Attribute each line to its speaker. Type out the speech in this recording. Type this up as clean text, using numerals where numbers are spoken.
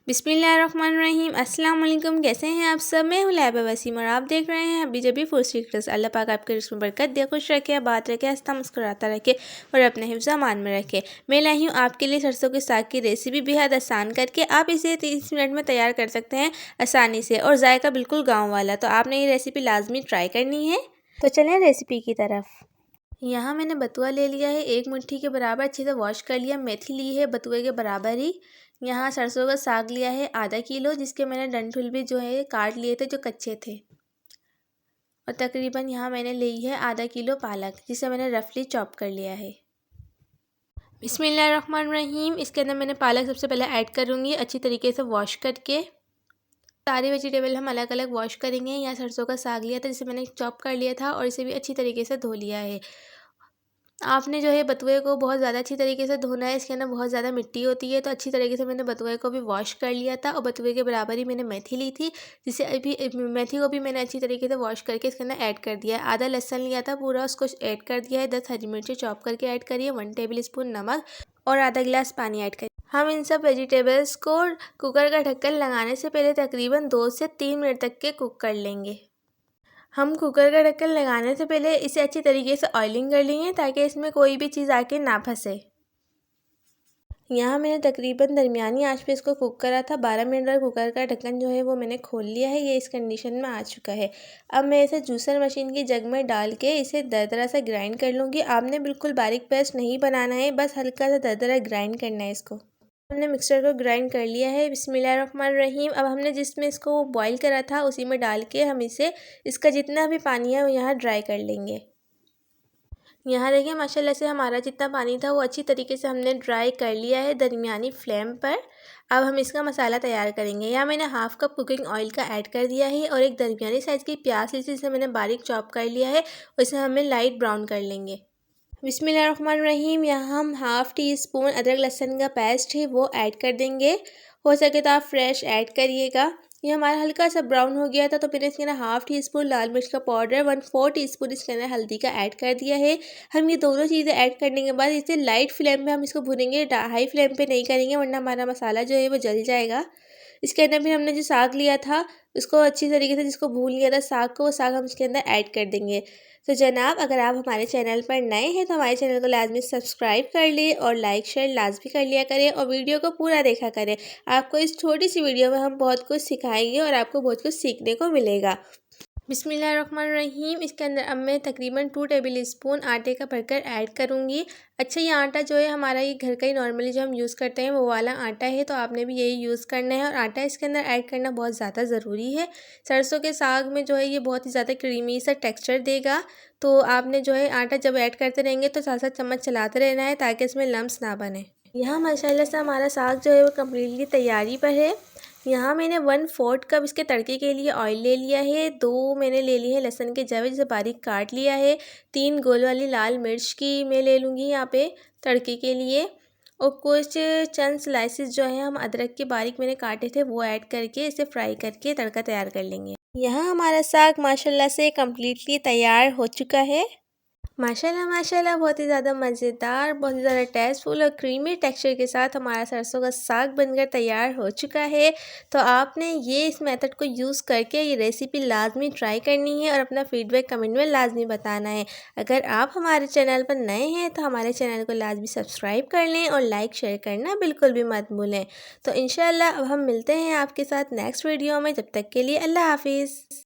Speaker 1: बिस्मिल्लाहिर्रहमानिर्रहीम। अस्सलाम वालेकुम। कैसे हैं आप सब? मैं हूँ लैबा वसीम और आप देख रहे हैं अभी जबी फूड सीक्रेट्स। अल्लाह पाक आपके रिस्क में बरकत दे, खुश रखे, आबाद रखे, हंसता मुस्कुराता रखे और अपने हिफ्ज़ अमान में रखे। मैं लाई हूँ आपके लिए सरसों के साग की रेसिपी बेहद आसान करके। आप इसे 30 मिनट में तैयार कर सकते हैं आसानी से और जायका बिल्कुल गाँव वाला। तो आपने ये रेसिपी लाजमी ट्राई करनी है। तो चलें रेसिपी की तरफ। यहाँ मैंने बथुआ ले लिया है, 1 मुट्ठी के बराबर, अच्छे से वॉश कर लिया। मेथी ली है बथुए के बराबर ही। यहाँ सरसों का साग लिया है आधा किलो, जिसके मैंने डंठल भी जो है काट लिए थे जो कच्चे थे। और तकरीबन यहाँ मैंने ली है आधा किलो पालक, जिसे मैंने रफली चॉप कर लिया है। बिस्मिल्लाहिर्रहमानिर्रहीम। इसके अंदर मैंने पालक सबसे पहले ऐड करूँगी अच्छी तरीके से वॉश करके। सारी वेजिटेबल हम अलग अलग वॉश करेंगे। यहाँ सरसों का साग लिया था जिसे मैंने चॉप कर लिया था और इसे भी अच्छी तरीके से धो लिया है। आपने जो है बथुए को बहुत ज़्यादा अच्छी तरीके से धोना है, इसके अंदर बहुत ज़्यादा मिट्टी होती है। तो अच्छी तरीके से मैंने बथुए को भी वॉश कर लिया था और बथुए के बराबर ही मैंने मेथी ली थी, जिसे अभी मेथी को भी मैंने अच्छी तरीके से वॉश करके इसके अंदर ऐड कर दिया है। आधा लहसुन लिया था पूरा, उसको ऐड कर दिया है। 10 हरी मिर्ची चॉप करके ऐड करिए, 1 टेबल स्पून नमक और आधा गिलास पानी ऐड करिए। हम इन सब वेजिटेबल्स को कुकर का ढक्कन लगाने से पहले तकरीबन 2 से 3 मिनट तक के कुक कर लेंगे। हम कुकर का ढक्कन लगाने से पहले इसे अच्छी तरीके से ऑयलिंग कर लेंगे ताकि इसमें कोई भी चीज़ आके ना फंसे। यहाँ मैंने तकरीबन दरमियानी आंच पे इसको कुक करा था 12 मिनट बाद। कुकर का ढक्कन जो है वो मैंने खोल लिया है, ये इस कंडीशन में आ चुका है। अब मैं इसे जूसर मशीन की जग में डाल के इसे दरदरा सा ग्राइंड कर लूँगी। आपने बिल्कुल बारीक पेस्ट नहीं बनाना है, बस हल्का सा दरदरा ग्राइंड करना है इसको। हमने मिक्सर को ग्राइंड कर लिया है। बिस्मिल्लाहिर्रहमानिर्रहीम। अब हमने जिसमें इसको बॉईल करा था उसी में डाल के हम इसका जितना भी पानी है वो यहाँ ड्राई कर लेंगे। यहाँ देखिए माशाल्लाह से हमारा जितना पानी था वो अच्छी तरीके से हमने ड्राई कर लिया है दरमियानी फ्लेम पर। अब हम इसका मसाला तैयार करेंगे। यहाँ मैंने हाफ़ कप कुकिंग ऑयल का ऐड कर दिया है और एक दरमियानी साइज़ की प्याज ली, जिसे मैंने बारीक चॉप कर लिया है, उसे हमें लाइट ब्राउन कर लेंगे। बिस्मिल्लाहिर्रहमानिर्रहीम। यहाँ हम हाफ़ टी स्पून अदरक लहसुन का पेस्ट है वो ऐड कर देंगे। हो सके तो आप फ्रेश ऐड करिएगा। ये हमारा हल्का सा ब्राउन हो गया था तो मैंने इसके अंदर हाफ़ टी स्पून लाल मिर्च का पाउडर, 1/4 टीस्पून इसके अंदर हल्दी का ऐड कर दिया है। हम ये दोनों चीज़ें ऐड करने के बाद इसे लाइट फ्लेम पे हम इसको भूनेंगे, हाई फ्लेम पे नहीं करेंगे वरना हमारा मसाला जो है वो जल जाएगा। इसके अंदर फिर हमने जो साग लिया था उसको अच्छी तरीके से जिसको भून लिया था साग को, वो साग हम इसके अंदर ऐड कर देंगे। तो जनाब अगर आप हमारे चैनल पर नए हैं तो हमारे चैनल को लाजमी सब्सक्राइब कर लिए और लाइक शेयर लाजमी कर लिया करें और वीडियो को पूरा देखा करें। आपको इस छोटी सी वीडियो में हम बहुत कुछ सिखाएंगे और आपको बहुत कुछ सीखने को मिलेगा। बिस्मिल्लाहिर्रहमानिर्रहीम। इसके अंदर अब मैं तकरीबन 2 टेबल स्पून आटे का भरकर ऐड करूँगी। अच्छा ये आटा जो है हमारा ये घर का ही नॉर्मली जो हम यूज़ करते हैं वो वाला आटा है, तो आपने भी यही यूज़ करना है और आटा इसके अंदर ऐड करना बहुत ज़्यादा ज़रूरी है। सरसों के साग में जो है ये बहुत ही ज़्यादा क्रीमी सा टेक्सचर देगा, तो आपने जो है आटा जब ऐड करते रहेंगे तो साथ साथ चम्मच चलाते रहना है ताकि इसमें लम्स ना बने। यहाँ माशाल्लाह से हमारा साग जो है वो कम्प्लीटली तैयारी पर है। यहाँ मैंने 1/4 कप इसके तड़के के लिए ऑयल ले लिया है। 2 मैंने ले लिए हैं लहसुन के जवे जिसे बारीक काट लिया है। 3 गोल वाली लाल मिर्च की मैं ले लूँगी यहाँ पे तड़के के लिए और कुछ चंद स्लाइसेस जो हैं हम अदरक के बारीक मैंने काटे थे वो ऐड करके इसे फ्राई करके तड़का तैयार कर लेंगे। यहाँ हमारा साग माशाल्लाह से कम्प्लीटली तैयार हो चुका है। माशाल्लाह माशाल्लाह बहुत ही ज़्यादा मज़ेदार, बहुत ही ज़्यादा टेस्टफुल और क्रीमी टेक्सचर के साथ हमारा सरसों का साग बनकर तैयार हो चुका है। तो आपने ये इस मेथड को यूज़ करके ये रेसिपी लाजमी ट्राई करनी है और अपना फीडबैक कमेंट में लाजमी बताना है। अगर आप हमारे चैनल पर नए हैं तो हमारे चैनल को लाजमी सब्सक्राइब कर लें और लाइक शेयर करना बिल्कुल भी मत भूलें। तो इंशाल्लाह अब हम मिलते हैं आपके साथ नेक्स्ट वीडियो में। जब तक के लिए अल्लाह हाफिज़।